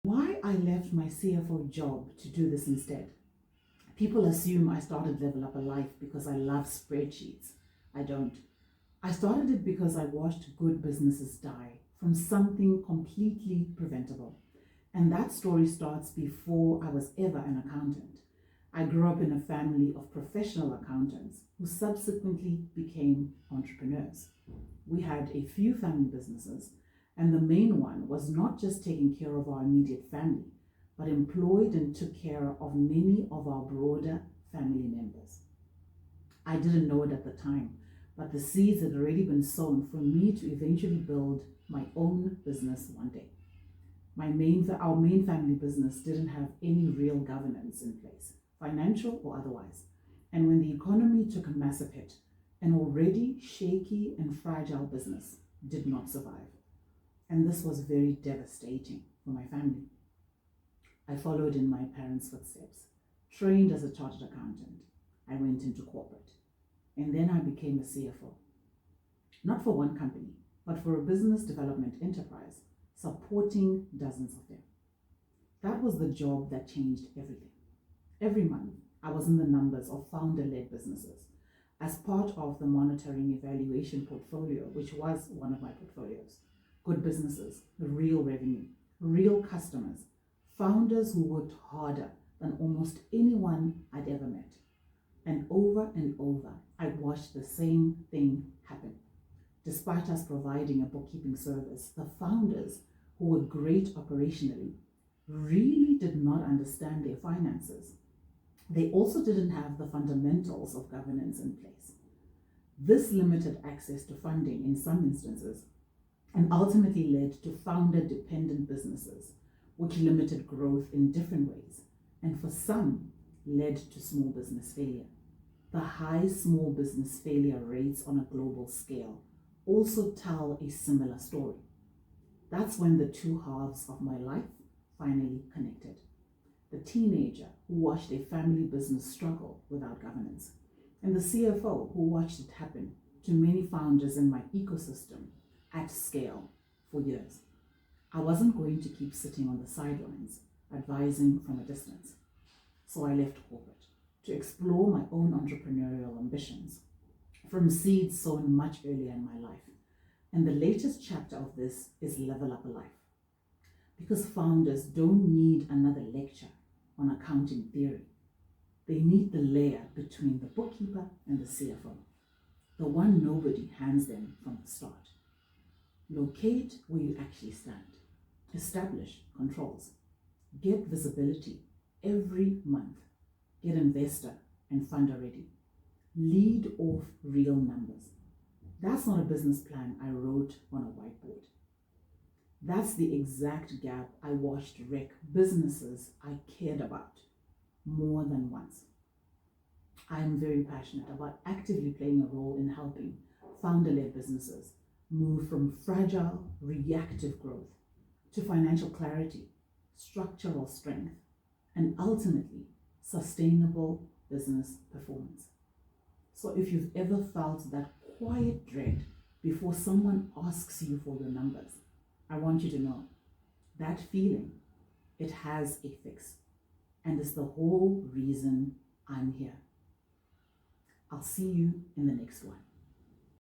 Why I left my CFO job to do this instead? People assume I started LevelUprLife because I love spreadsheets. I don't. I started it because I watched good businesses die from something completely preventable. And that story starts before I was ever an accountant. I grew up in a family of professional accountants who subsequently became entrepreneurs. We had a few family businesses, and the main one was not just taking care of our immediate family, but employed and took care of many of our broader family members. I didn't know it at the time, but the seeds had already been sown for me to eventually build my own business one day. Our main family business didn't have any real governance in place, financial or otherwise. And when the economy took a massive hit, an already shaky and fragile business did not survive. And this was very devastating for my family. I followed in my parents' footsteps, trained as a chartered accountant. I went into corporate, and then I became a CFO. Not for one company, but for a business development enterprise, supporting dozens of them. That was the job that changed everything. Every month, I was in the numbers of founder-led businesses as part of the monitoring evaluation portfolio, which was one of my portfolios. Good businesses, real revenue, real customers, founders who worked harder than almost anyone I'd ever met. And over, I watched the same thing happen. Despite us providing a bookkeeping service, the founders, who were great operationally, really did not understand their finances. They also didn't have the fundamentals of governance in place. This limited access to funding in some instances and ultimately led to founder-dependent businesses, which limited growth in different ways, and for some, led to small business failure. The high small business failure rates on a global scale also tell a similar story. That's when the two halves of my life finally connected. The teenager who watched a family business struggle without governance, and the CFO who watched it happen to many founders in my ecosystem at scale for years. I wasn't going to keep sitting on the sidelines, advising from a distance. So I left corporate to explore my own entrepreneurial ambitions from seeds sown much earlier in my life. And the latest chapter of this is LevelUprLife. Because founders don't need another lecture on accounting theory. They need the layer between the bookkeeper and the CFO, the one nobody hands them from the start. Locate where you actually stand. Establish controls. Get visibility every month. Get investor and funder ready. Lead off real numbers. That's not a business plan I wrote on a whiteboard. That's the exact gap I watched wreck businesses I cared about more than once. I am very passionate about actively playing a role in helping founder-led businesses move from fragile, reactive growth to financial clarity, structural strength, and ultimately sustainable business performance. So if you've ever felt that quiet dread before someone asks you for your numbers, I want you to know that feeling, it has a fix, and it's the whole reason I'm here. I'll see you in the next one.